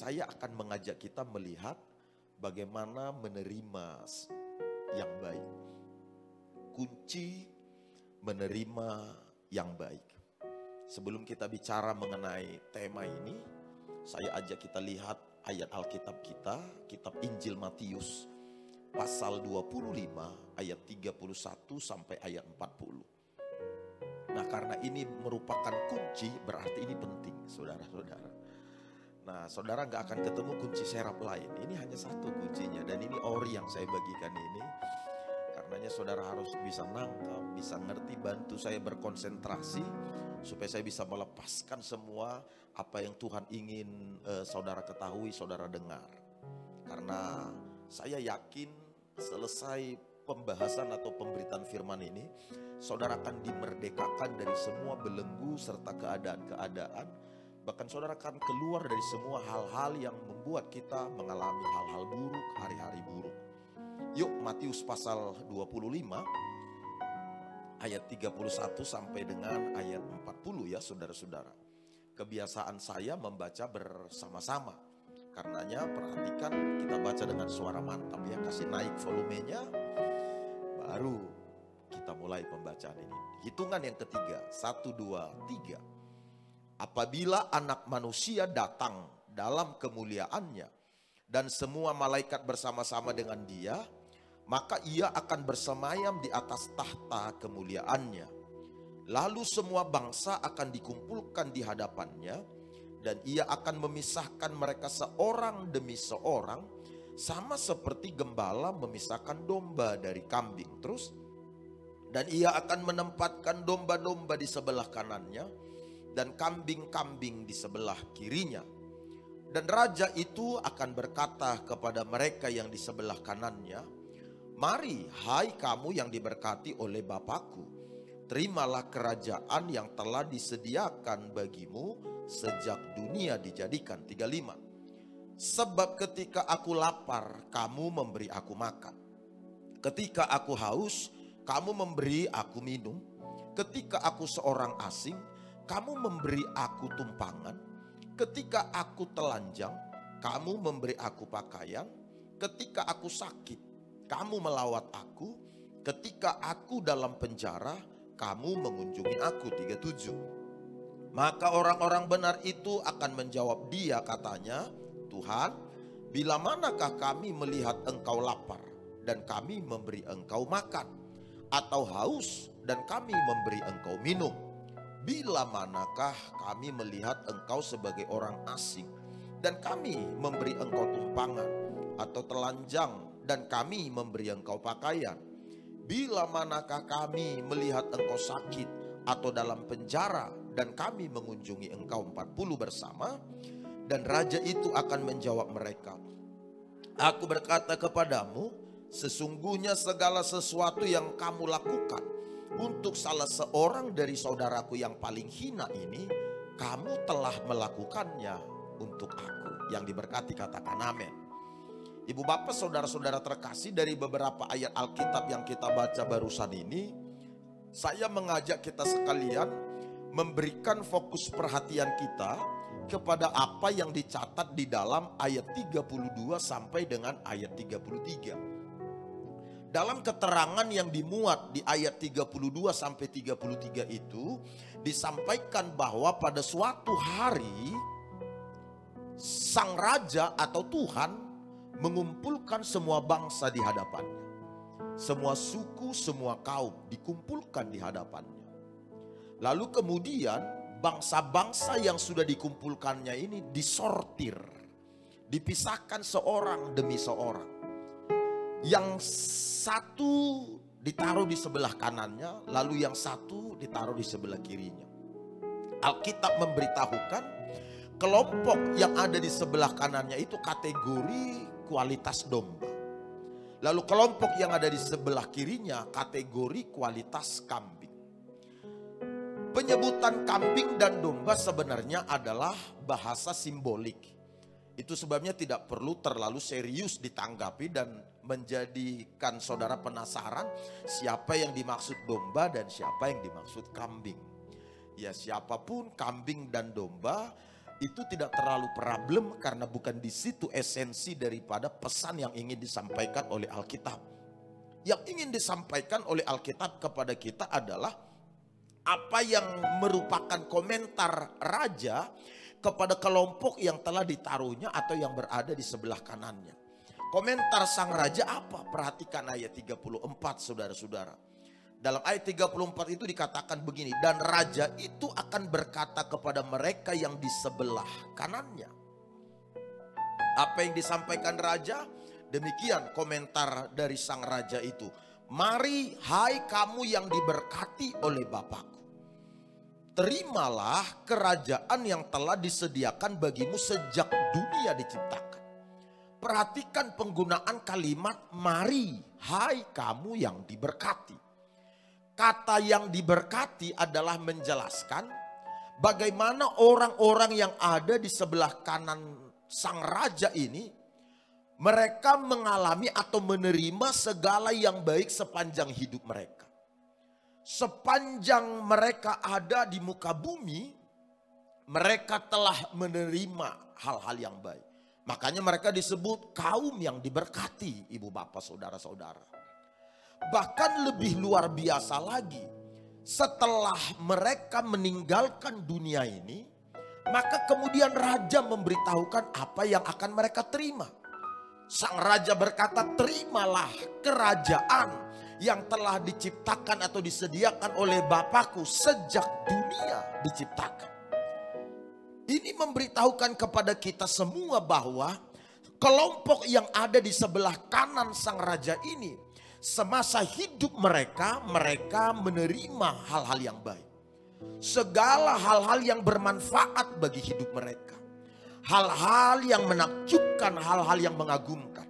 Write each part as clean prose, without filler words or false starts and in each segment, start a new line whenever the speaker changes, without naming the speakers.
saya akan mengajak kita melihat bagaimana menerima yang baik. Kunci menerima yang baik. Sebelum kita bicara mengenai tema ini, saya ajak kita lihat ayat Alkitab kita, kitab Injil Matius, pasal 25 ayat 31 sampai ayat 40. Nah, karena ini merupakan kunci, berarti ini penting, saudara-saudara. Nah, saudara gak akan ketemu kunci serap lain. Ini hanya satu kuncinya, dan ini ori yang saya bagikan ini. Karenanya saudara harus bisa nangkap, bisa ngerti, bantu saya berkonsentrasi, supaya saya bisa melepaskan semua apa yang Tuhan ingin saudara ketahui, saudara dengar. Karena saya yakin selesai pembahasan atau pemberitaan firman ini, saudara akan dimerdekakan dari semua belenggu serta keadaan-keadaan. Bahkan saudara akan keluar dari semua hal-hal yang membuat kita mengalami hal-hal buruk, hari-hari buruk. Yuk, Matius pasal 25 ayat 31 sampai dengan ayat 40 ya saudara-saudara. Kebiasaan saya membaca bersama-sama. Karenanya perhatikan, kita baca dengan suara mantap ya. Kasih naik volumenya, baru kita mulai pembacaan ini. Hitungan yang ketiga, 1, 2, 3. Apabila anak manusia datang dalam kemuliaannya dan semua malaikat bersama-sama dengan dia, maka ia akan bersemayam di atas tahta kemuliaannya. Lalu semua bangsa akan dikumpulkan di hadapannya, dan ia akan memisahkan mereka seorang demi seorang, sama seperti gembala memisahkan domba dari kambing. Terus, dan ia akan menempatkan domba-domba di sebelah kanannya, dan kambing-kambing di sebelah kirinya. Dan raja itu akan berkata kepada mereka yang di sebelah kanannya, "Mari, hai kamu yang diberkati oleh Bapakku, terimalah kerajaan yang telah disediakan bagimu sejak dunia dijadikan." 35. Sebab ketika aku lapar, kamu memberi aku makan. Ketika aku haus, kamu memberi aku minum. Ketika aku seorang asing, kamu memberi aku tumpangan. Ketika aku telanjang, kamu memberi aku pakaian. Ketika aku sakit, kamu melawat aku. Ketika aku dalam penjara, kamu mengunjungi aku. 37. Maka orang-orang benar itu akan menjawab dia, katanya, "Tuhan, bila manakah kami melihat engkau lapar dan kami memberi engkau makan, atau haus dan kami memberi engkau minum? Bila manakah kami melihat engkau sebagai orang asing dan kami memberi engkau tumpangan, atau telanjang dan kami memberi engkau pakaian? Bila manakah kami melihat engkau sakit atau dalam penjara dan kami mengunjungi engkau?" 40 bersama. Dan raja itu akan menjawab mereka, "Aku berkata kepadamu, sesungguhnya segala sesuatu yang kamu lakukan untuk salah seorang dari saudaraku yang paling hina ini, kamu telah melakukannya untuk aku." Yang diberkati katakan amin. Ibu bapak saudara-saudara terkasih, dari beberapa ayat Alkitab yang kita baca barusan ini, saya mengajak kita sekalian memberikan fokus perhatian kita kepada apa yang dicatat di dalam ayat 32 sampai dengan ayat 33. Dalam keterangan yang dimuat di ayat 32 sampai 33 itu disampaikan bahwa pada suatu hari sang raja atau Tuhan mengumpulkan semua bangsa di hadapannya. Semua suku, semua kaum dikumpulkan di hadapannya. Lalu kemudian bangsa-bangsa yang sudah dikumpulkannya ini disortir, dipisahkan seorang demi seorang. Yang satu ditaruh di sebelah kanannya, lalu yang satu ditaruh di sebelah kirinya. Alkitab memberitahukan kelompok yang ada di sebelah kanannya itu kategori kualitas domba. Lalu kelompok yang ada di sebelah kirinya kategori kualitas kambing. Penyebutan kambing dan domba sebenarnya adalah bahasa simbolik. Itu sebabnya tidak perlu terlalu serius ditanggapi dan menjadikan saudara penasaran siapa yang dimaksud domba dan siapa yang dimaksud kambing. Ya, siapapun kambing dan domba itu tidak terlalu problem karena bukan di situ esensi daripada pesan yang ingin disampaikan oleh Alkitab. Yang ingin disampaikan oleh Alkitab kepada kita adalah apa yang merupakan komentar raja kepada kelompok yang telah ditaruhnya atau yang berada di sebelah kanannya. Komentar sang raja apa? Perhatikan ayat 34 saudara-saudara. Dalam ayat 34 itu dikatakan begini, dan raja itu akan berkata kepada mereka yang di sebelah kanannya. Apa yang disampaikan raja? Demikian komentar dari sang raja itu. Mari hai kamu yang diberkati oleh Bapakku. Terimalah kerajaan yang telah disediakan bagimu sejak dunia diciptakan. Perhatikan penggunaan kalimat mari hai kamu yang diberkati. Kata yang diberkati adalah menjelaskan bagaimana orang-orang yang ada di sebelah kanan sang raja ini, mereka mengalami atau menerima segala yang baik sepanjang hidup mereka. Sepanjang mereka ada di muka bumi, mereka telah menerima hal-hal yang baik. Makanya mereka disebut kaum yang diberkati, ibu bapak saudara-saudara. Bahkan lebih luar biasa lagi, setelah mereka meninggalkan dunia ini, maka kemudian raja memberitahukan apa yang akan mereka terima. Sang raja berkata, terimalah kerajaan yang telah diciptakan atau disediakan oleh Bapakku sejak dunia diciptakan. Ini memberitahukan kepada kita semua bahwa kelompok yang ada di sebelah kanan sang raja ini, semasa hidup mereka menerima hal-hal yang baik. Segala hal-hal yang bermanfaat bagi hidup mereka. Hal-hal yang menakjubkan, hal-hal yang mengagumkan.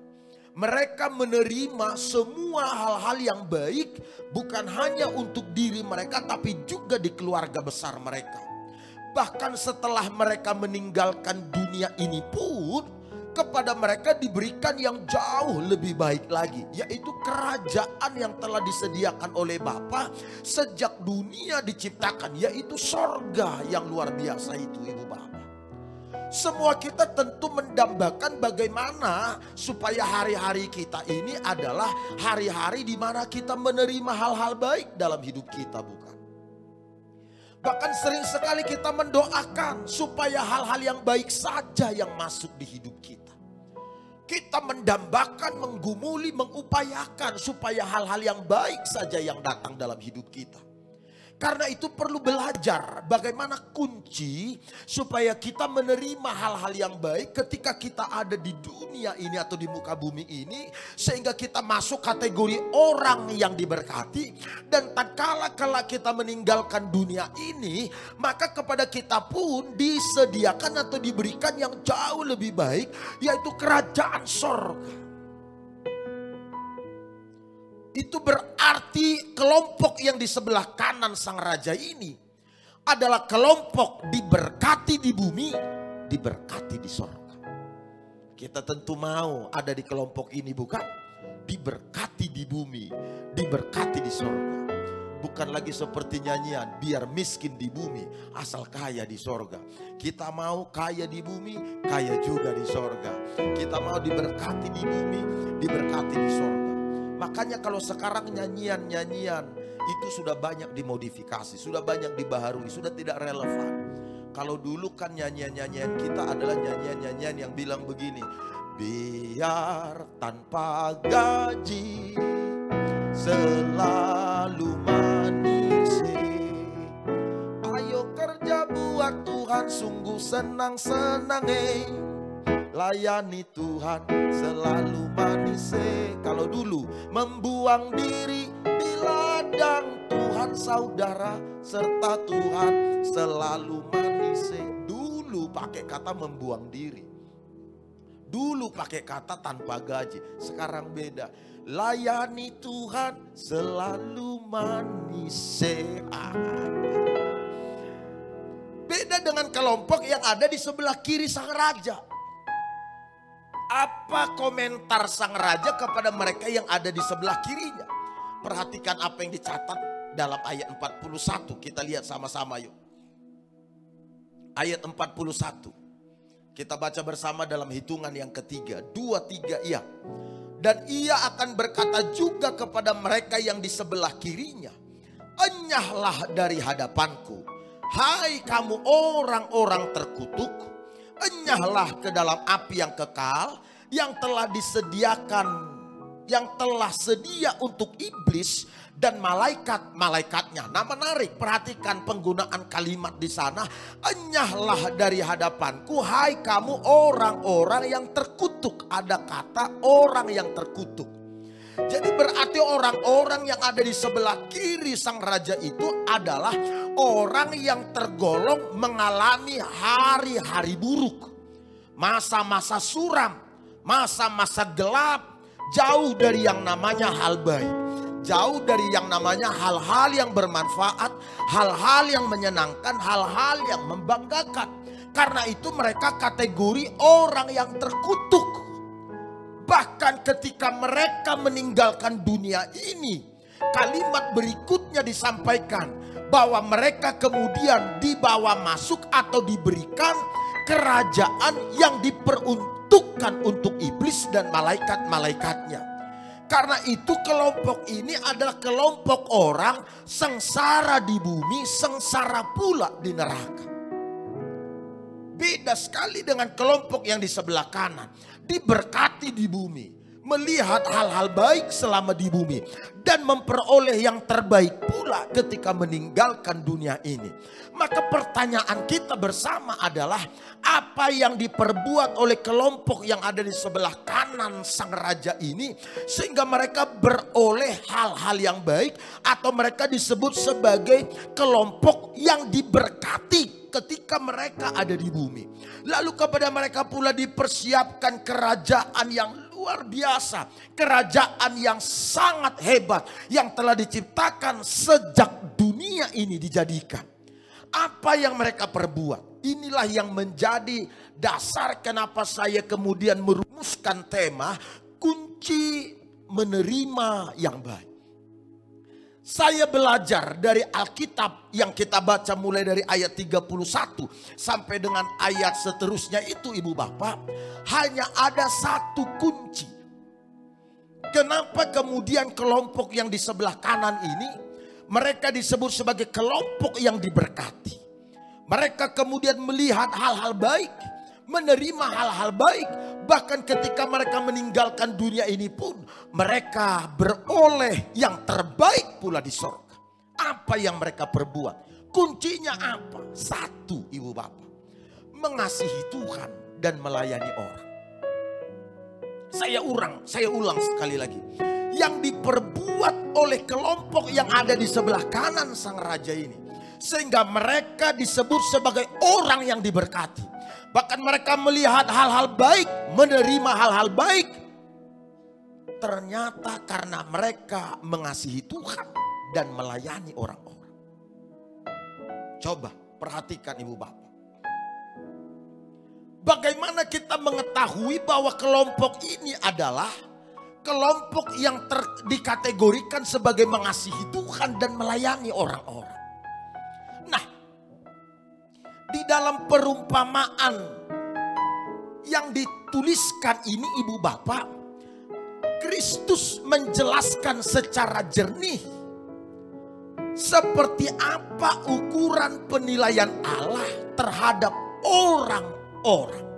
Mereka menerima semua hal-hal yang baik bukan hanya untuk diri mereka tapi juga di keluarga besar mereka. Bahkan setelah mereka meninggalkan dunia ini pun, kepada mereka diberikan yang jauh lebih baik lagi, yaitu kerajaan yang telah disediakan oleh Bapa sejak dunia diciptakan, yaitu sorga yang luar biasa itu, ibu bapak. Semua kita tentu mendambakan bagaimana supaya hari-hari kita ini adalah hari-hari di mana kita menerima hal-hal baik dalam hidup kita, bukan? Bahkan sering sekali kita mendoakan supaya hal-hal yang baik saja yang masuk di hidup kita. Kita mendambakan, menggumuli, mengupayakan supaya hal-hal yang baik saja yang datang dalam hidup kita. Karena itu perlu belajar bagaimana kunci supaya kita menerima hal-hal yang baik ketika kita ada di dunia ini atau di muka bumi ini. Sehingga kita masuk kategori orang yang diberkati. Dan tak kala kita meninggalkan dunia ini, maka kepada kita pun disediakan atau diberikan yang jauh lebih baik, yaitu kerajaan sorga. Itu berarti kelompok yang di sebelah kanan sang raja ini adalah kelompok diberkati di bumi, diberkati di sorga. Kita tentu mau ada di kelompok ini, bukan? Diberkati di bumi, diberkati di sorga. Bukan lagi seperti nyanyian, biar miskin di bumi, asal kaya di sorga. Kita mau kaya di bumi, kaya juga di sorga. Kita mau diberkati di bumi, diberkati di sorga. Makanya kalau sekarang nyanyian-nyanyian itu sudah banyak dimodifikasi, sudah banyak dibaharui, sudah tidak relevan. Kalau dulu kan nyanyian-nyanyian kita adalah nyanyian-nyanyian yang bilang begini, biar tanpa gaji selalu manis. Ayo kerja buat Tuhan, sungguh senang-senang layani Tuhan selalu manis. Kalau dulu membuang diri di ladang Tuhan saudara, serta Tuhan selalu manis. Dulu pakai kata membuang diri. Dulu pakai kata tanpa gaji. Sekarang beda. Layani Tuhan selalu manis. Beda dengan kelompok yang ada di sebelah kiri sang raja. Apa komentar sang raja kepada mereka yang ada di sebelah kirinya? Perhatikan apa yang dicatat dalam ayat 41. Kita lihat sama-sama yuk. Ayat 41. Kita baca bersama dalam hitungan yang ketiga. 2, 3 iya. Dan ia akan berkata juga kepada mereka yang di sebelah kirinya, enyahlah dari hadapanku, hai kamu orang-orang terkutuk. Enyahlah ke dalam api yang kekal, yang telah disediakan, yang telah sedia untuk iblis dan malaikat-malaikatnya. Nah, menarik, perhatikan penggunaan kalimat di sana. Enyahlah dari hadapanku, hai kamu orang-orang yang terkutuk. Ada kata orang yang terkutuk. Jadi berarti orang-orang yang ada di sebelah kiri sang raja itu adalah orang yang tergolong mengalami hari-hari buruk. Masa-masa suram, masa-masa gelap, jauh dari yang namanya hal baik. Jauh dari yang namanya hal-hal yang bermanfaat, hal-hal yang menyenangkan, hal-hal yang membanggakan. Karena itu mereka kategori orang yang terkutuk. Bahkan ketika mereka meninggalkan dunia ini, kalimat berikutnya disampaikan bahwa mereka kemudian dibawa masuk atau diberikan kerajaan yang diperuntukkan untuk iblis dan malaikat-malaikatnya. Karena itu kelompok ini adalah kelompok orang sengsara di bumi, sengsara pula di neraka. Beda sekali dengan kelompok yang di sebelah kanan. Diberkati di bumi, melihat hal-hal baik selama di bumi, dan memperoleh yang terbaik pula ketika meninggalkan dunia ini. Maka pertanyaan kita bersama adalah, apa yang diperbuat oleh kelompok yang ada di sebelah kanan sang raja ini sehingga mereka beroleh hal-hal yang baik, atau mereka disebut sebagai kelompok yang diberkati ketika mereka ada di bumi. Lalu kepada mereka pula dipersiapkan kerajaan yang luar biasa, kerajaan yang sangat hebat yang telah diciptakan sejak dunia ini dijadikan. Apa yang mereka perbuat? Inilah yang menjadi dasar kenapa saya kemudian merumuskan tema kunci menerima yang baik. Saya belajar dari Alkitab yang kita baca mulai dari ayat 31 sampai dengan ayat seterusnya itu, Ibu Bapak, hanya ada satu kunci. Kenapa kemudian kelompok yang di sebelah kanan ini mereka disebut sebagai kelompok yang diberkati. Mereka kemudian melihat hal-hal baik, menerima hal-hal baik. Bahkan ketika mereka meninggalkan dunia ini pun mereka beroleh yang terbaik pula di sorga. Apa yang mereka perbuat? Kuncinya apa? Satu, Ibu Bapak. Mengasihi Tuhan dan melayani orang. Saya ulang sekali lagi. Yang diperbuat oleh kelompok yang ada di sebelah kanan sang raja ini, sehingga mereka disebut sebagai orang yang diberkati. Bahkan mereka melihat hal-hal baik, menerima hal-hal baik. Ternyata karena mereka mengasihi Tuhan dan melayani orang-orang. Coba perhatikan Ibu Bapak. Bagaimana kita mengetahui bahwa kelompok ini adalah kelompok yang dikategorikan sebagai mengasihi Tuhan dan melayani orang-orang. Nah, di dalam perumpamaan yang dituliskan ini, Ibu Bapak, Kristus menjelaskan secara jernih seperti apa ukuran penilaian Allah terhadap orang-orang.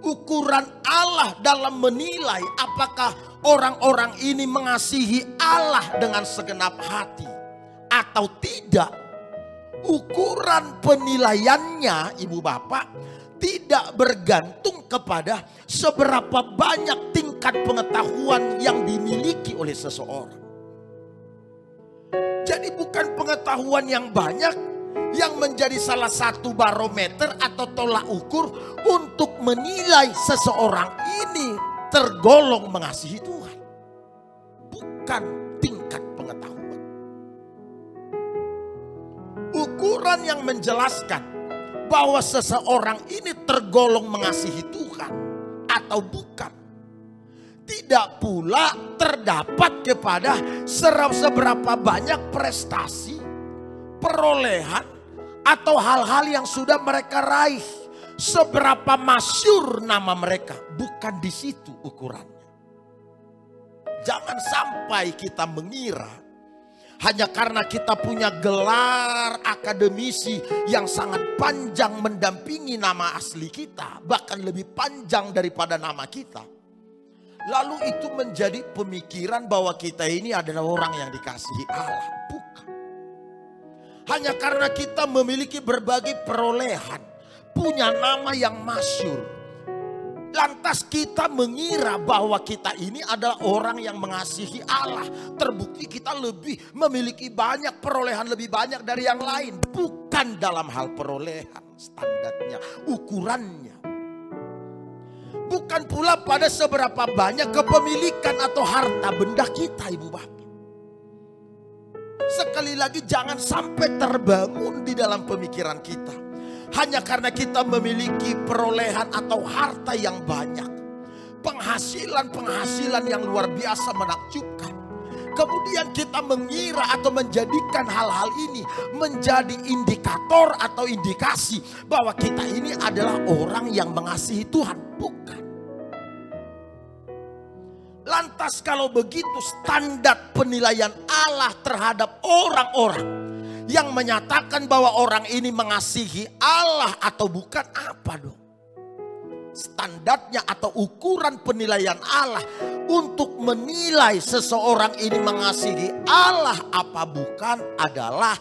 Ukuran Allah dalam menilai apakah orang-orang ini mengasihi Allah dengan segenap hati atau tidak. Ukuran penilaiannya, Ibu Bapak, tidak bergantung kepada seberapa banyak tingkat pengetahuan yang dimiliki oleh seseorang. Jadi bukan pengetahuan yang banyak yang menjadi salah satu barometer atau tolak ukur untuk menilai seseorang ini tergolong mengasihi Tuhan. Bukan tingkat pengetahuan. Ukuran yang menjelaskan bahwa seseorang ini tergolong mengasihi Tuhan atau bukan, tidak pula terdapat kepada seberapa banyak prestasi, perolehan,
atau hal-hal yang sudah mereka raih, seberapa masyhur nama mereka, bukan di situ ukurannya. Jangan sampai kita mengira hanya karena kita punya gelar akademisi yang sangat panjang mendampingi nama asli kita, bahkan lebih panjang daripada nama kita, lalu itu menjadi pemikiran bahwa kita ini adalah orang yang dikasihi Allah. Bukan. Hanya karena kita memiliki berbagai perolehan, punya nama yang masyhur, lantas kita mengira bahwa kita ini adalah orang yang mengasihi Allah. Terbukti kita memiliki banyak perolehan, lebih banyak dari yang lain. Bukan dalam hal perolehan, standarnya, ukurannya. Bukan pula pada seberapa banyak kepemilikan atau harta benda kita, Ibu Bapak. Sekali lagi, jangan sampai terbangun di dalam pemikiran kita hanya karena kita memiliki perolehan atau harta yang banyak, penghasilan yang luar biasa menakjubkan, kemudian kita mengira atau menjadikan hal-hal ini menjadi indikator atau indikasi bahwa kita ini adalah orang yang mengasihi Tuhan. Bukan. Lantas kalau begitu, standar penilaian Allah terhadap orang-orang yang menyatakan bahwa orang ini mengasihi Allah atau bukan, apa dong? Standarnya atau ukuran penilaian Allah untuk menilai seseorang ini mengasihi Allah apa bukan adalah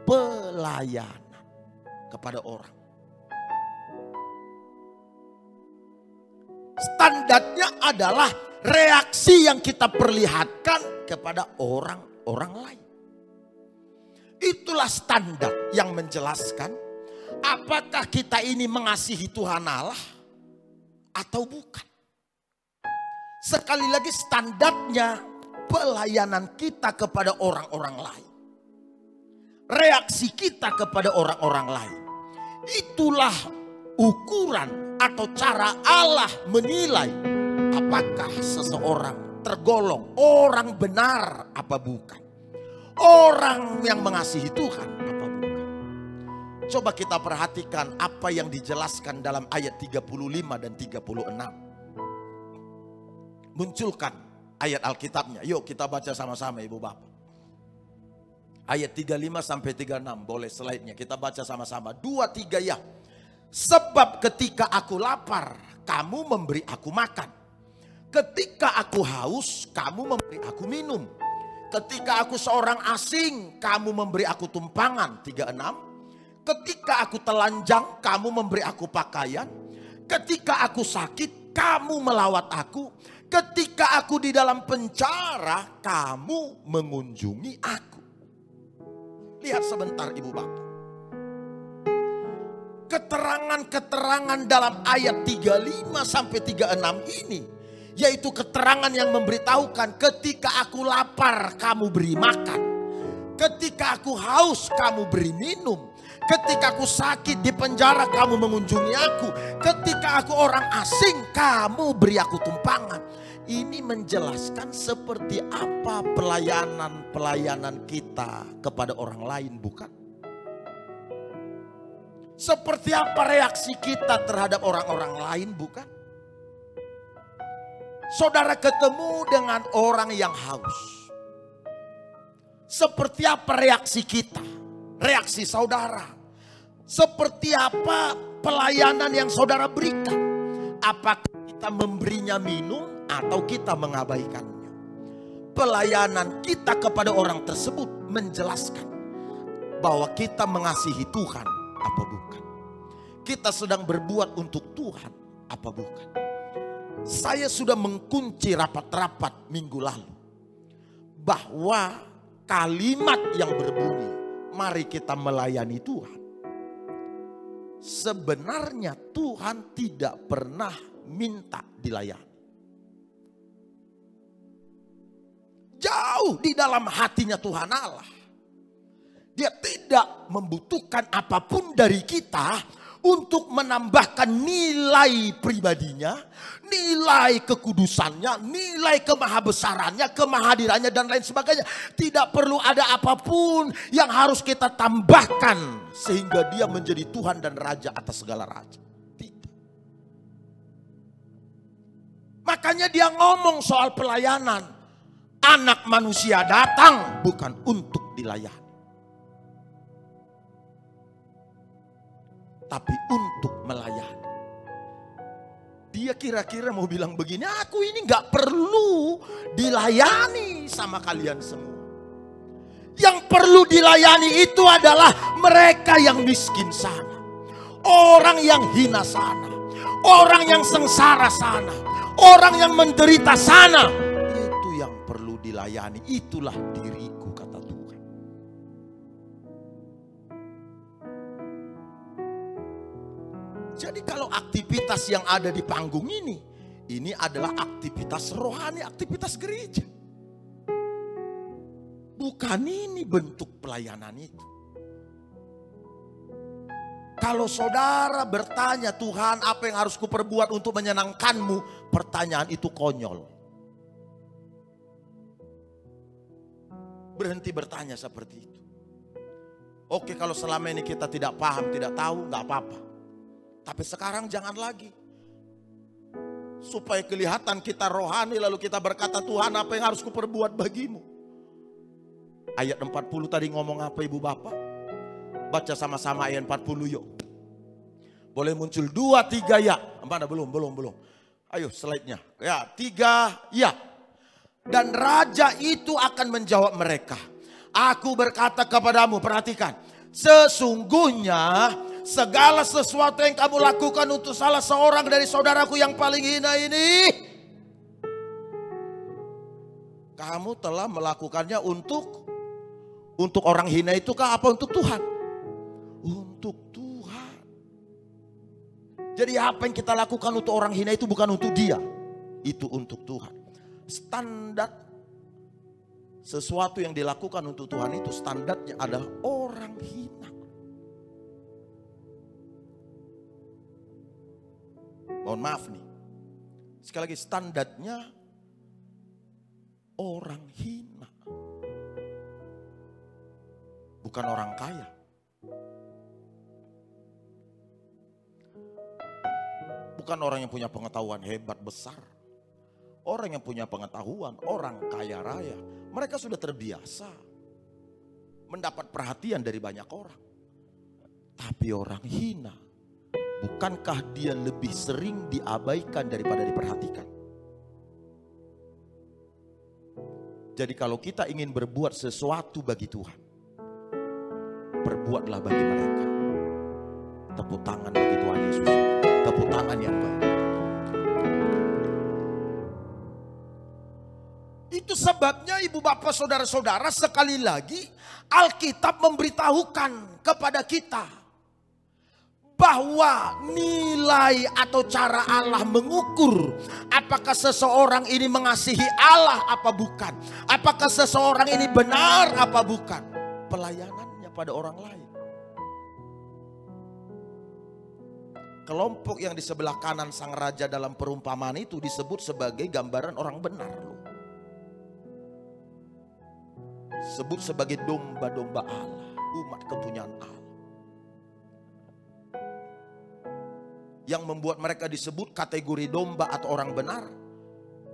pelayanan kepada orang. Standarnya adalah reaksi yang kita perlihatkan kepada orang-orang lain. Itulah standar yang menjelaskan apakah kita ini mengasihi Tuhan Allah atau bukan. Sekali lagi, standarnya pelayanan kita kepada orang-orang lain, reaksi kita kepada orang-orang lain, itulah ukuran atau cara Allah menilai apakah seseorang tergolong orang benar apa bukan, orang yang mengasihi Tuhan apa bukan. Coba kita perhatikan apa yang dijelaskan dalam ayat 35 dan 36. Munculkan ayat Alkitabnya. Yuk kita baca sama-sama, Ibu Bapak. Ayat 35 sampai 36. Boleh slide-nya kita baca sama-sama. 2, 3 ya. Sebab ketika aku lapar, kamu memberi aku makan. Ketika aku haus, kamu memberi aku minum. Ketika aku seorang asing, kamu memberi aku tumpangan. 36. Ketika aku telanjang, kamu memberi aku pakaian. Ketika aku sakit, kamu melawat aku. Ketika aku di dalam penjara, kamu mengunjungi aku. Lihat sebentar, Ibu Bapak. Keterangan-keterangan dalam ayat 35 sampai 36 ini, yaitu keterangan yang memberitahukan ketika aku lapar, kamu beri makan. Ketika aku haus, kamu beri minum. Ketika aku sakit di penjara, kamu mengunjungi aku. Ketika aku orang asing, kamu beri aku tumpangan. Ini menjelaskan seperti apa pelayanan kita kepada orang lain, bukan? Seperti apa reaksi kita terhadap orang-orang lain, bukan? Saudara ketemu dengan orang yang haus. Seperti apa reaksi kita? Reaksi saudara? Seperti apa pelayanan yang saudara berikan? Apakah kita memberinya minum atau kita mengabaikannya? Pelayanan kita kepada orang tersebut menjelaskan bahwa kita mengasihi Tuhan apa bukan. Kita sedang berbuat untuk Tuhan apa bukan. Saya sudah mengunci rapat-rapat minggu lalu bahwa kalimat yang berbunyi, mari kita melayani Tuhan. Sebenarnya Tuhan tidak pernah minta dilayani. Jauh di dalam hatinya Tuhan Allah. Dia tidak membutuhkan apapun dari kita untuk menambahkan nilai pribadinya, nilai kekudusannya, nilai kemahabesarannya, kemahadirannya dan lain sebagainya. Tidak perlu ada apapun yang harus kita tambahkan sehingga dia menjadi Tuhan dan Raja atas segala raja. Tidak. Makanya dia ngomong soal pelayanan. Anak manusia datang bukan untuk dilayani, tapi untuk melayani. Dia kira-kira mau bilang begini, aku ini gak perlu dilayani sama kalian semua. Yang perlu dilayani itu adalah mereka yang miskin sana, orang yang hina sana, orang yang sengsara sana, orang yang menderita sana. Itu yang perlu dilayani, itulah diriku, kata Tuhan. Jadi kalau aktivitas yang ada di panggung ini adalah aktivitas rohani, aktivitas gereja. Bukan ini bentuk pelayanan itu. Kalau saudara bertanya, Tuhan apa yang harus kuperbuat untuk menyenangkanmu? Pertanyaan itu konyol. Berhenti bertanya seperti itu. Oke, kalau selama ini kita tidak paham, tidak tahu, gak apa-apa. Tapi sekarang jangan lagi. Supaya kelihatan kita rohani lalu kita berkata, Tuhan apa yang harus kuperbuat bagimu? Ayat 40 tadi ngomong apa ibu bapak? Baca sama-sama ayat 40 yuk. Boleh muncul 2, 3 ya. Mana belum. Ayo slide-nya. Ya 3 ya. Dan raja itu akan menjawab mereka. Aku berkata kepadamu, perhatikan. Sesungguhnya segala sesuatu yang kamu lakukan untuk salah seorang dari saudaraku yang paling hina ini, kamu telah melakukannya untuk orang hina itu kah? Apa untuk Tuhan? Untuk Tuhan. Jadi apa yang kita lakukan untuk orang hina itu bukan untuk dia. Itu untuk Tuhan. Standar sesuatu yang dilakukan untuk Tuhan itu standarnya adalah orang hina. Mohon maaf nih. Sekali lagi standarnya orang hina. Bukan orang kaya. Bukan orang yang punya pengetahuan hebat besar. Orang yang punya pengetahuan, orang kaya raya. Mereka sudah terbiasa mendapat perhatian dari banyak orang. Tapi orang hina, bukankah dia lebih sering diabaikan daripada diperhatikan? Jadi kalau kita ingin berbuat sesuatu bagi Tuhan, perbuatlah bagi mereka. Tepuk tangan bagi Tuhan Yesus. Tepuk tangan yang baik. Itu sebabnya ibu bapak saudara-saudara, sekali lagi Alkitab memberitahukan kepada kita bahwa nilai atau cara Allah mengukur apakah seseorang ini mengasihi Allah apa bukan, apakah seseorang ini benar apa bukan, pelayanannya pada orang lain. Kelompok yang di sebelah kanan sang raja dalam perumpamaan itu disebut sebagai gambaran orang benar loh. Sebut sebagai domba-domba Allah, umat kepunyaan Allah. Yang membuat mereka disebut kategori domba atau orang benar.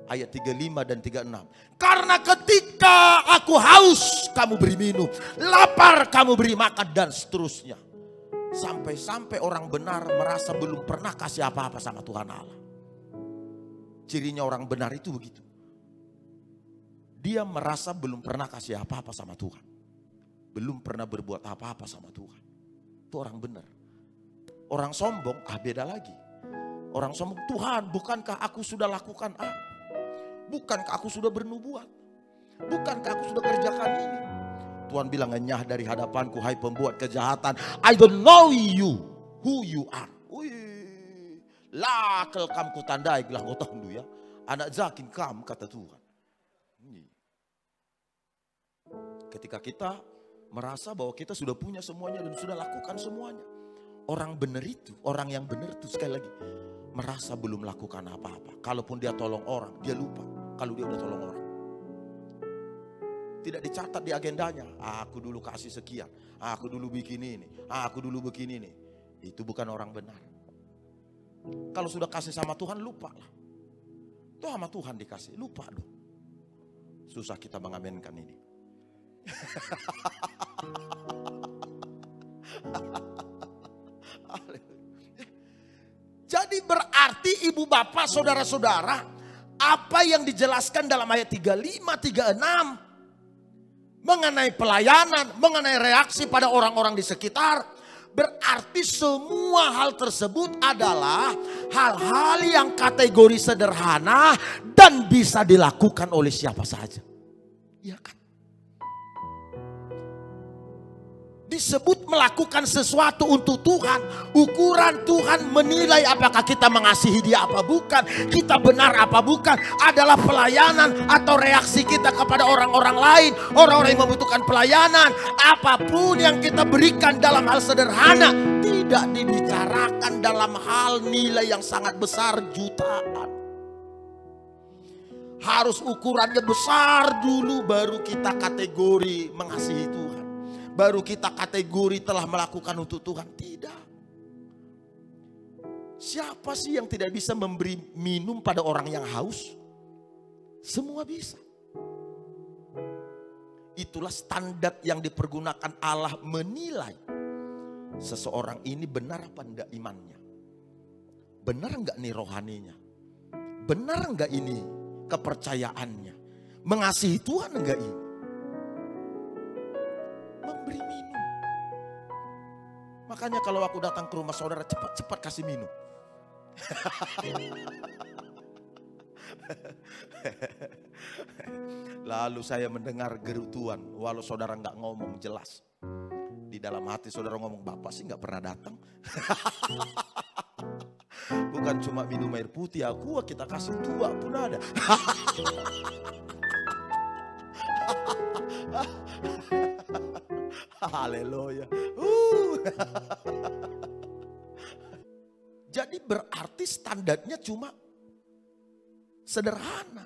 Ayat 35 dan 36. Karena ketika aku haus, kamu beri minum. Lapar, kamu beri makan, dan seterusnya. Sampai-sampai orang benar merasa belum pernah kasih apa-apa sama Tuhan Allah. Cirinya orang benar itu begitu. Dia merasa belum pernah kasih apa-apa sama Tuhan. Belum pernah berbuat apa-apa sama Tuhan. Itu orang benar. Orang sombong, beda lagi. Orang sombong, Tuhan bukankah aku sudah lakukan A? Bukankah aku sudah bernubuat? Bukankah aku sudah kerjakan ini? Tuhan bilang, enyah dari hadapanku hai pembuat kejahatan. I don't know you, who you are. Wih, lakel kam ku tandai gelah ngotong du ya. Anak zakin kam, kata Tuhan. Ketika kita merasa bahwa kita sudah punya semuanya dan sudah lakukan semuanya. Orang benar itu, orang yang benar itu sekali lagi merasa belum melakukan apa-apa. Kalaupun dia tolong orang, dia lupa kalau dia udah tolong orang. Tidak dicatat di agendanya. Aku dulu kasih sekian, aku dulu bikin ini, aku dulu begini ini. Itu bukan orang benar. Kalau sudah kasih sama Tuhan, lupa lah. Itu sama Tuhan dikasih, lupa dong. Susah kita mengaminkan ini. Jadi berarti ibu bapak saudara-saudara, apa yang dijelaskan dalam ayat 35, 36 mengenai pelayanan, mengenai reaksi pada orang-orang di sekitar, berarti semua hal tersebut adalah hal-hal yang kategori sederhana dan bisa dilakukan oleh siapa saja. Iya kan? Disebut melakukan sesuatu untuk Tuhan. Ukuran Tuhan menilai apakah kita mengasihi dia apa bukan, kita benar apa bukan, adalah pelayanan atau reaksi kita kepada orang-orang lain, orang-orang yang membutuhkan pelayanan. Apapun yang kita berikan dalam hal sederhana, tidak dibicarakan dalam hal nilai yang sangat besar, jutaan. Harus ukurannya besar dulu baru kita kategori mengasihi Tuhan. Baru kita kategori telah melakukan untuk Tuhan. Tidak. Siapa sih yang tidak bisa memberi minum pada orang yang haus? Semua bisa. Itulah standar yang dipergunakan Allah menilai seseorang ini benar apa enggak imannya. Benar enggak nih rohaninya. Benar enggak ini kepercayaannya. Mengasihi Tuhan enggak ini. Memberi minum. Makanya kalau aku datang ke rumah saudara, cepat-cepat kasih minum. Lalu saya mendengar gerutuan, walau saudara nggak ngomong jelas. Di dalam hati saudara ngomong, Bapak sih nggak pernah datang. Bukan cuma minum air putih, aku kita kasih tua pun ada. Haleluya. Jadi berarti standarnya cuma sederhana.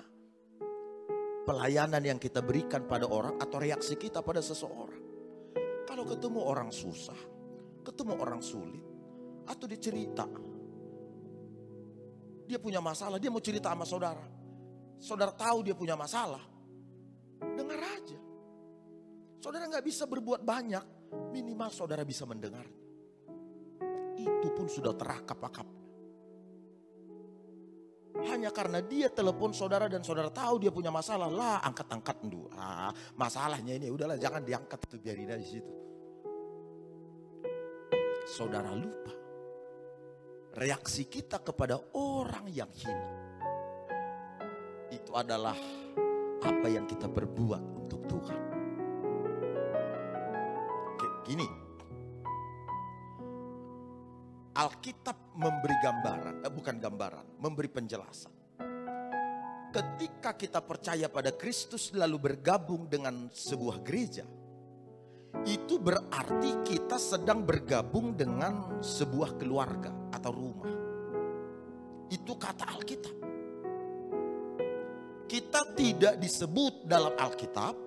Pelayanan yang kita berikan pada orang atau reaksi kita pada seseorang. Kalau ketemu orang susah, ketemu orang sulit, atau dicerita. Dia punya masalah, dia mau cerita sama saudara. Saudara tahu dia punya masalah. Dengar aja. Saudara nggak bisa berbuat banyak, minimal saudara bisa mendengar. Itu pun sudah terakap-akap. Hanya karena dia telepon saudara dan saudara tahu dia punya masalah, lah angkat-angkat dulu. Masalahnya ini udahlah jangan diangkat, itu biarin aja di situ. Saudara lupa reaksi kita kepada orang yang hina itu adalah apa yang kita perbuat untuk Tuhan. Gini, Alkitab memberi gambaran, memberi penjelasan. Ketika kita percaya pada Kristus lalu bergabung dengan sebuah gereja, itu berarti kita sedang bergabung dengan sebuah keluarga atau rumah. Itu kata Alkitab. Kita tidak disebut dalam Alkitab,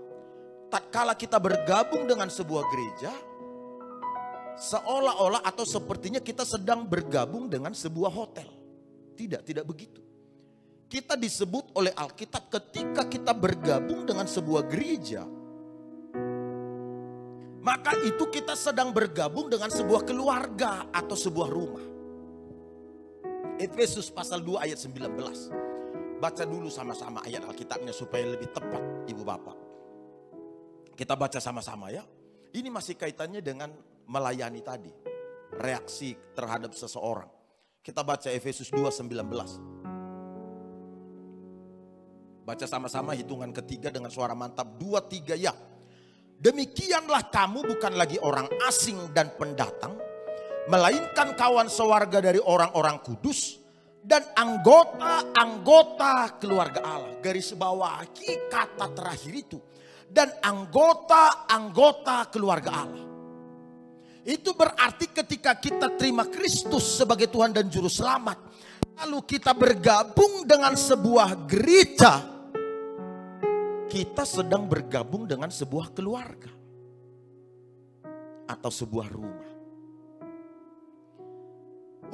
tatkala kita bergabung dengan sebuah gereja, seolah-olah atau sepertinya kita sedang bergabung dengan sebuah hotel. Tidak begitu. Kita disebut oleh Alkitab ketika kita bergabung dengan sebuah gereja, maka itu kita sedang bergabung dengan sebuah keluarga atau sebuah rumah. Efesus pasal 2 ayat 19. Baca dulu sama-sama ayat Alkitabnya supaya lebih tepat ibu bapak. Kita baca sama-sama ya. Ini masih kaitannya dengan melayani tadi. Reaksi terhadap seseorang. Kita baca Efesus 2:19. Baca sama-sama hitungan ketiga dengan suara mantap. 2, 3 ya. Demikianlah kamu bukan lagi orang asing dan pendatang, melainkan kawan sewarga dari orang-orang kudus dan anggota-anggota keluarga Allah. Garis bawahi kata terakhir itu. Dan anggota-anggota keluarga Allah. Itu berarti ketika kita terima Kristus sebagai Tuhan dan Juru Selamat, lalu kita bergabung dengan sebuah gereja, kita sedang bergabung dengan sebuah keluarga atau sebuah rumah.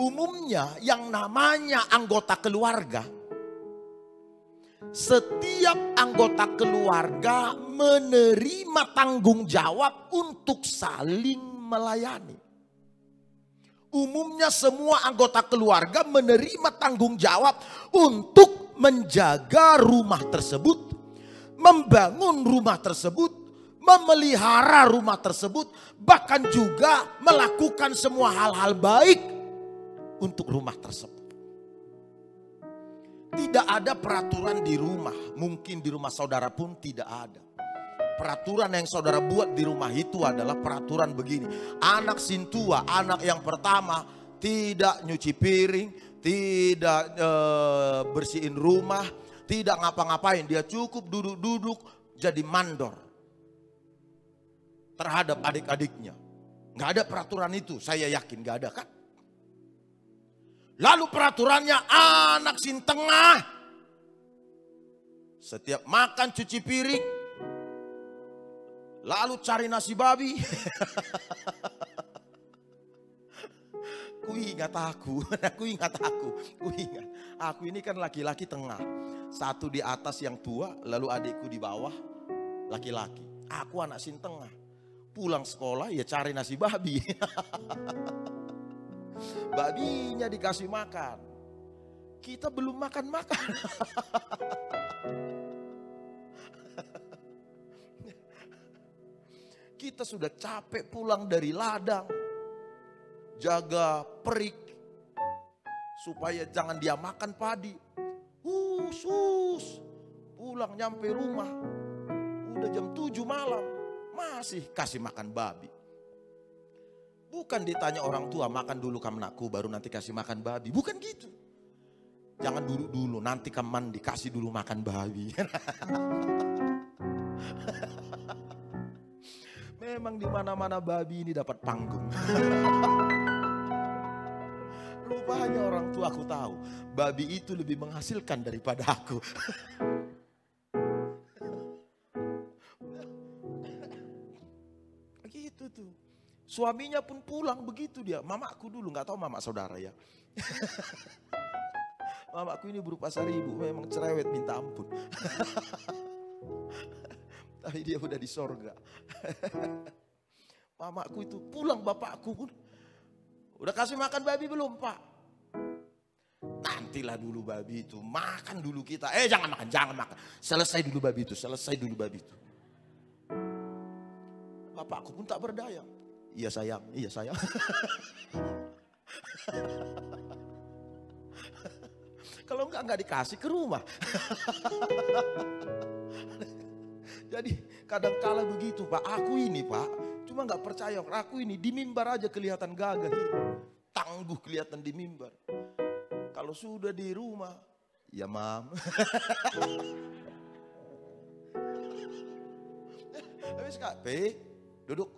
Umumnya yang namanya anggota keluarga, setiap anggota keluarga menerima tanggung jawab untuk saling melayani. Umumnya semua anggota keluarga menerima tanggung jawab untuk menjaga rumah tersebut, membangun rumah tersebut, memelihara rumah tersebut, bahkan juga melakukan semua hal-hal baik untuk rumah tersebut. Tidak ada peraturan di rumah, mungkin di rumah saudara pun tidak ada. Peraturan yang saudara buat di rumah itu adalah peraturan begini. Anak sintua, anak yang pertama tidak nyuci piring, tidak bersihin rumah, tidak ngapa-ngapain. Dia cukup duduk-duduk jadi mandor terhadap adik-adiknya. Gak ada peraturan itu, saya yakin gak ada kan. Lalu peraturannya anak sin tengah, setiap makan cuci piring, lalu cari nasi babi. Ku ingat aku ingat. Aku ini kan laki-laki tengah. Satu di atas yang tua, lalu adikku di bawah, laki-laki. Aku anak sin tengah. Pulang sekolah ya cari nasi babi. Babinya dikasih makan. Kita belum makan-makan. Kita sudah capek pulang dari ladang, jaga perik supaya jangan dia makan padi. Pulang nyampe rumah udah jam 7 malam, masih kasih makan babi. Bukan ditanya orang tua, makan dulu kamnaku baru nanti kasih makan babi. Bukan gitu. Jangan dulu nanti kamu mandi kasih dulu makan babi. Memang di mana-mana babi ini dapat panggung. Rupanya orang tua aku tahu, babi itu lebih menghasilkan daripada aku. Begitu tuh. Suaminya pun pulang begitu dia. Mamaku dulu, nggak tahu mama saudara ya. Mamaku ini berupa seribu, memang cerewet minta ampun. Tapi dia udah di sorga. Mamaku itu pulang, bapakku pun. Udah kasih makan babi belum pak? Nantilah dulu babi itu, makan dulu kita. Jangan makan. Selesai dulu babi itu. Bapakku pun tak berdaya. Iya sayang. Kalau enggak dikasih ke rumah. Jadi kadang-kala begitu pak. Aku ini pak, cuma enggak percaya. Aku ini di mimbar aja kelihatan gagah. Tangguh kelihatan di mimbar. Kalau sudah di rumah, ya mam. Habis kak, duduk.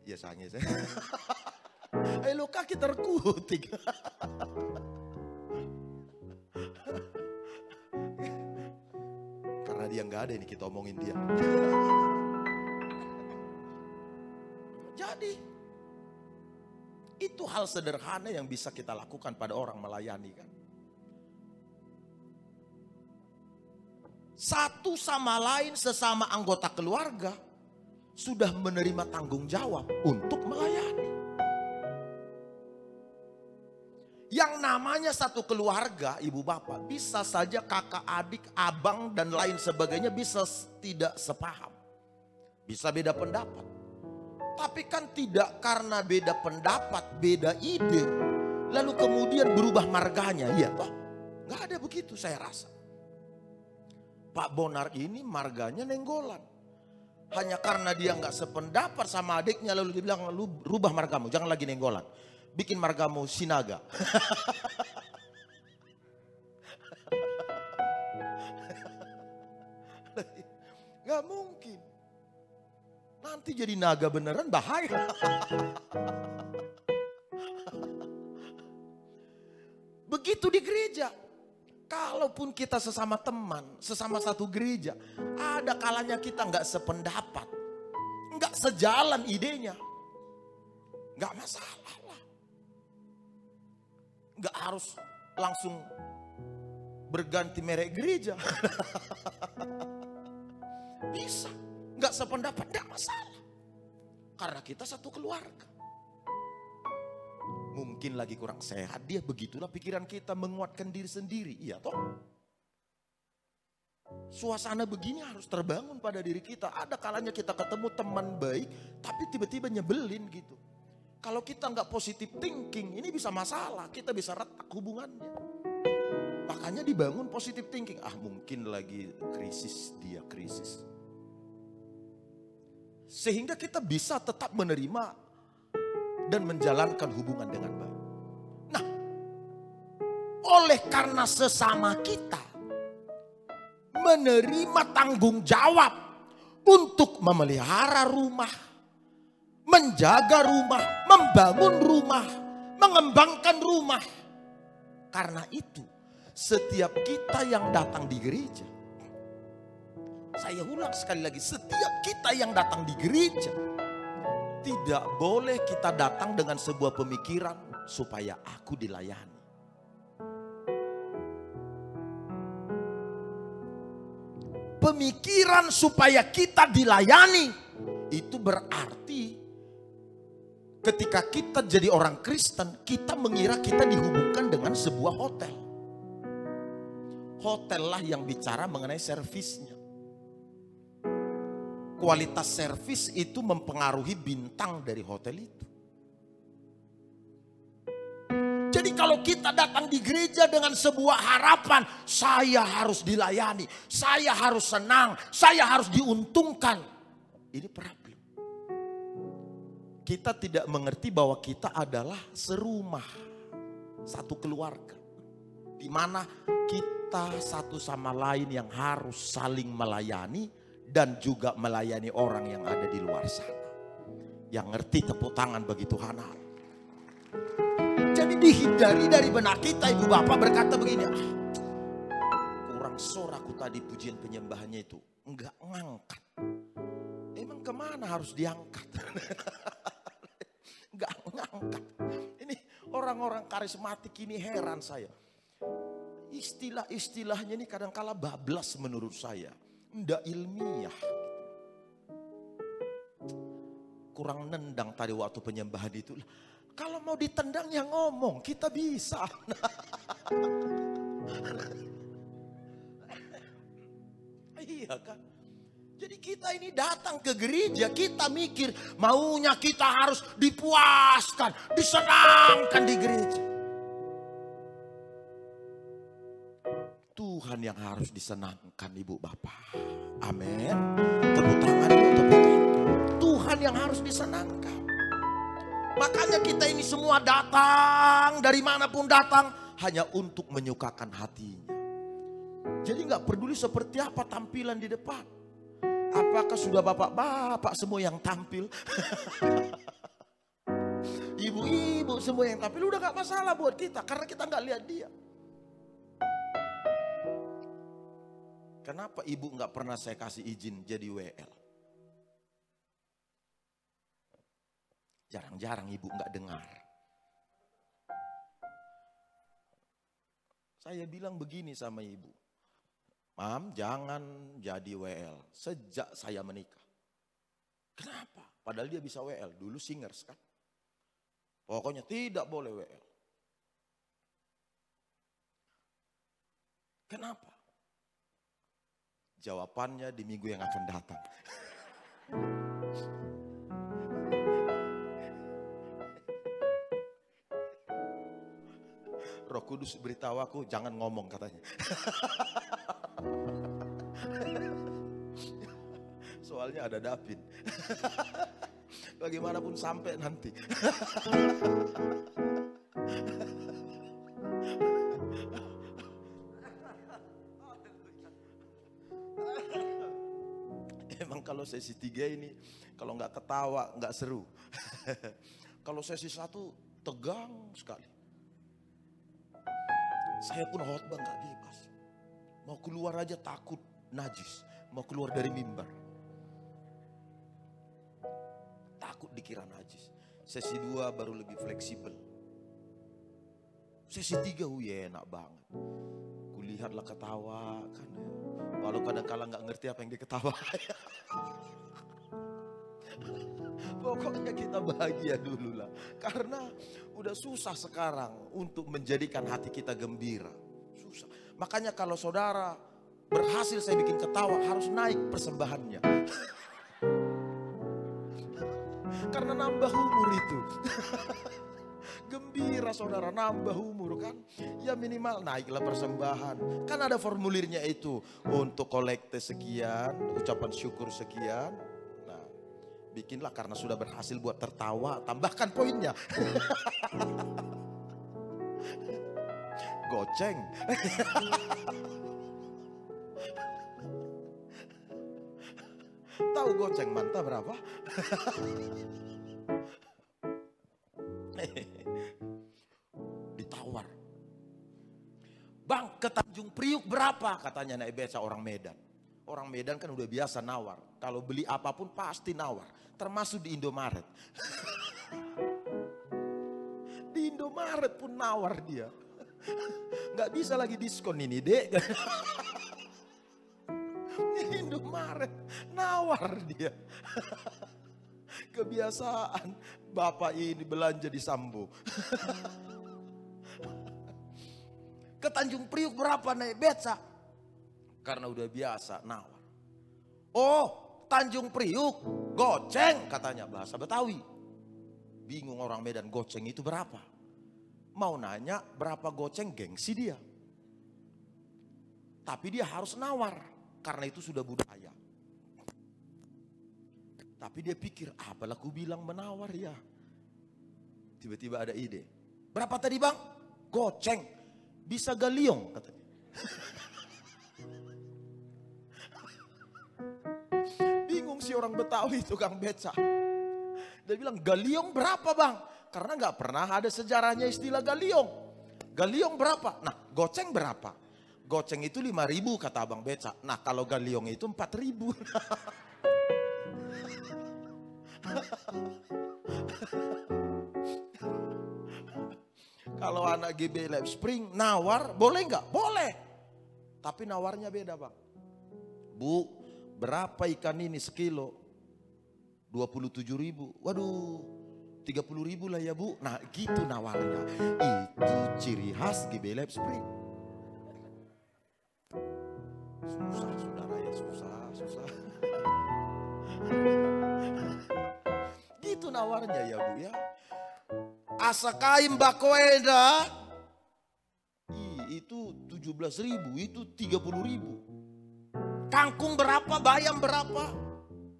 Ya sange saya. Lo kaki terkutik. Karena dia nggak ada ini kita omongin dia. Jadi itu hal sederhana yang bisa kita lakukan pada orang melayani kan. Satu sama lain sesama anggota keluarga sudah menerima tanggung jawab untuk melayani. Yang namanya satu keluarga, ibu bapak, bisa saja kakak, adik, abang, dan lain sebagainya bisa tidak sepaham. Bisa beda pendapat. Tapi kan tidak karena beda pendapat, beda ide, lalu kemudian berubah marganya. Iya toh? Nggak ada begitu saya rasa. Pak Bonar ini marganya Nenggolan. Hanya karena dia nggak sependapat sama adiknya lalu dia bilang, lu rubah margamu, jangan lagi Nenggolan. Bikin margamu Sinaga. Gak mungkin. Nanti Nanti jadi naga beneran bahaya. Begitu di gereja. Kalaupun kita sesama teman, sesama satu gereja, ada kalanya kita nggak sependapat, nggak sejalan idenya, nggak masalah lah. Nggak harus langsung berganti merek gereja. Bisa, nggak sependapat, nggak masalah. Karena kita satu keluarga. Mungkin lagi kurang sehat, dia begitulah pikiran kita menguatkan diri sendiri. Iya toh? Suasana begini harus terbangun pada diri kita. Ada kalanya kita ketemu teman baik, tapi tiba-tiba nyebelin gitu. Kalau kita nggak positive thinking, ini bisa masalah. Kita bisa retak hubungannya. Makanya dibangun positive thinking. Mungkin lagi krisis, dia krisis. Sehingga kita bisa tetap menerima dan menjalankan hubungan dengan baik. Nah, oleh karena sesama kita menerima tanggung jawab untuk memelihara rumah, menjaga rumah, membangun rumah, mengembangkan rumah. Karena itu, setiap kita yang datang di gereja, saya ulang sekali lagi, setiap kita yang datang di gereja, tidak boleh kita datang dengan sebuah pemikiran supaya aku dilayani. Pemikiran supaya kita dilayani itu berarti ketika kita jadi orang Kristen, kita mengira kita dihubungkan dengan sebuah hotel. Hotel lah yang bicara mengenai servisnya. Kualitas servis itu mempengaruhi bintang dari hotel itu. Jadi kalau kita datang di gereja dengan sebuah harapan, saya harus dilayani, saya harus senang, saya harus diuntungkan. Ini problem. Kita tidak mengerti bahwa kita adalah serumah, satu keluarga. Di mana kita satu sama lain yang harus saling melayani dan juga melayani orang yang ada di luar sana. Yang ngerti tepuk tangan bagi Tuhan Allah. Jadi dihindari dari benak kita, ibu bapak berkata begini, kurang soraku tadi pujian penyembahannya itu, enggak ngangkat. Emang kemana harus diangkat? Enggak ngangkat. Ini orang-orang karismatik ini heran saya. Istilah-istilahnya ini kadang-kala bablas menurut saya. Nggak ilmiah. Kurang nendang tadi waktu penyembahan itu. Kalau mau ditendang ya ngomong, kita bisa. Iya kan? Jadi kita ini datang ke gereja, kita mikir maunya kita harus dipuaskan, disenangkan di gereja. Tuhan yang harus disenangkan ibu bapak. Amin. Tepuk tangan ibu, tepuk tangan. Tuhan yang harus disenangkan. Makanya kita ini semua datang, dari manapun datang, hanya untuk menyukakan hatinya. Jadi gak peduli seperti apa tampilan di depan. Apakah sudah bapak-bapak semua yang tampil? Ibu-ibu semua yang tampil, udah gak masalah buat kita. Karena kita gak lihat dia. Kenapa ibu nggak pernah saya kasih izin jadi WL? Jarang-jarang ibu nggak dengar. Saya bilang begini sama ibu. Mam, jangan jadi WL sejak saya menikah. Kenapa? Padahal dia bisa WL. Dulu singers kan. Pokoknya tidak boleh WL. Kenapa? Jawabannya di minggu yang akan datang. Roh Kudus beritahu aku jangan ngomong katanya. Soalnya ada David. Bagaimanapun sampai nanti. kalau sesi 3 ini, kalau nggak ketawa, nggak seru. Kalau sesi 1 tegang sekali. Saya pun khotbah nggak bebas. Mau keluar aja takut najis. Mau keluar dari mimbar. Takut dikira najis. Sesi 2 baru lebih fleksibel. Sesi 3 enak banget. Kulihatlah ketawa kan. Walau kadang-kadang nggak ngerti apa yang diketawa. Pokoknya kita bahagia dulu lah. Karena udah susah sekarang untuk menjadikan hati kita gembira. Susah. Makanya kalau saudara berhasil saya bikin ketawa, harus naik persembahannya. Karena nambah umur itu. Gembira saudara, nambah umur kan. Ya minimal naiklah persembahan. Kan ada formulirnya itu. Untuk kolekte sekian, ucapan syukur sekian. Nah, bikinlah karena sudah berhasil buat tertawa. Tambahkan poinnya. Goceng. Tahu goceng manta berapa? Ditawar. Bang, ke Tanjung Priuk berapa? Katanya naik beca orang Medan. Orang Medan kan udah biasa nawar. Kalau beli apapun pasti nawar. Termasuk di Indomaret. Di Indomaret pun nawar dia. Nggak bisa lagi diskon ini, Dek. Indomaret nawar dia. Kebiasaan bapak ini belanja di Sambo. Ke Tanjung Priuk berapa naik beca? Karena udah biasa nawar. Oh, Tanjung Priuk goceng katanya, bahasa Betawi. Bingung orang Medan, goceng itu berapa? Mau nanya berapa goceng, gengsi dia. Tapi dia harus nawar. Karena itu sudah budaya. Tapi dia pikir, apalah ku bilang menawar ya. Tiba-tiba ada ide. Berapa tadi bang? Goceng. Bisa galiong katanya. Bingung si orang Betawi tukang beca. Dia bilang galiong berapa bang? Karena gak pernah ada sejarahnya istilah galiong. Galiong berapa? Nah, goceng berapa? Goceng itu 5.000 kata abang beca. Nah kalau galiong itu 4.000. Kalau anak GB Lab Spring nawar boleh nggak? Boleh. Tapi nawarnya beda bang. Bu, berapa ikan ini sekilo? 27.000. Waduh, 30.000 lah ya bu. Nah gitu nawarnya. Itu ciri khas GB Lab Spring. Susah saudara ya, susah. Gitu nawarnya ya bu ya. Asakaim bakoeda. Itu 17.000, itu 30.000. Kangkung berapa, bayam berapa?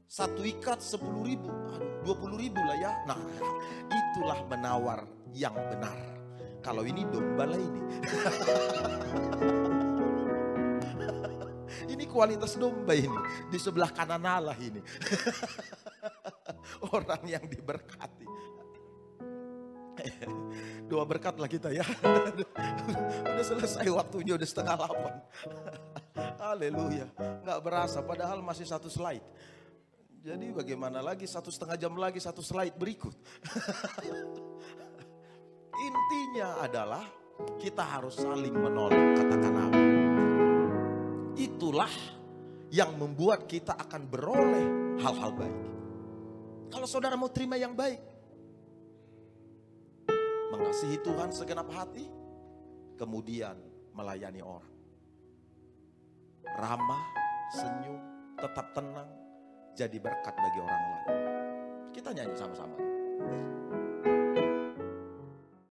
Satu ikat 10.000, 20.000 lah ya. Nah itulah menawar yang benar. Kalau ini domba lah ini. Ini kualitas domba ini. Di sebelah kanan Allah ini. Orang yang diberkati. Doa berkat lah kita ya. Udah selesai waktunya, udah 7:30. Haleluya. Gak berasa padahal masih 1 slide. Jadi bagaimana lagi 1,5 jam lagi 1 slide berikut. Intinya adalah kita harus saling menolong, katakan apa. Itulah yang membuat kita akan beroleh hal-hal baik. Kalau saudara mau terima yang baik, mengasihi Tuhan segenap hati, kemudian melayani orang. Ramah, senyum, tetap tenang, jadi berkat bagi orang lain. Kita nyanyi sama-sama.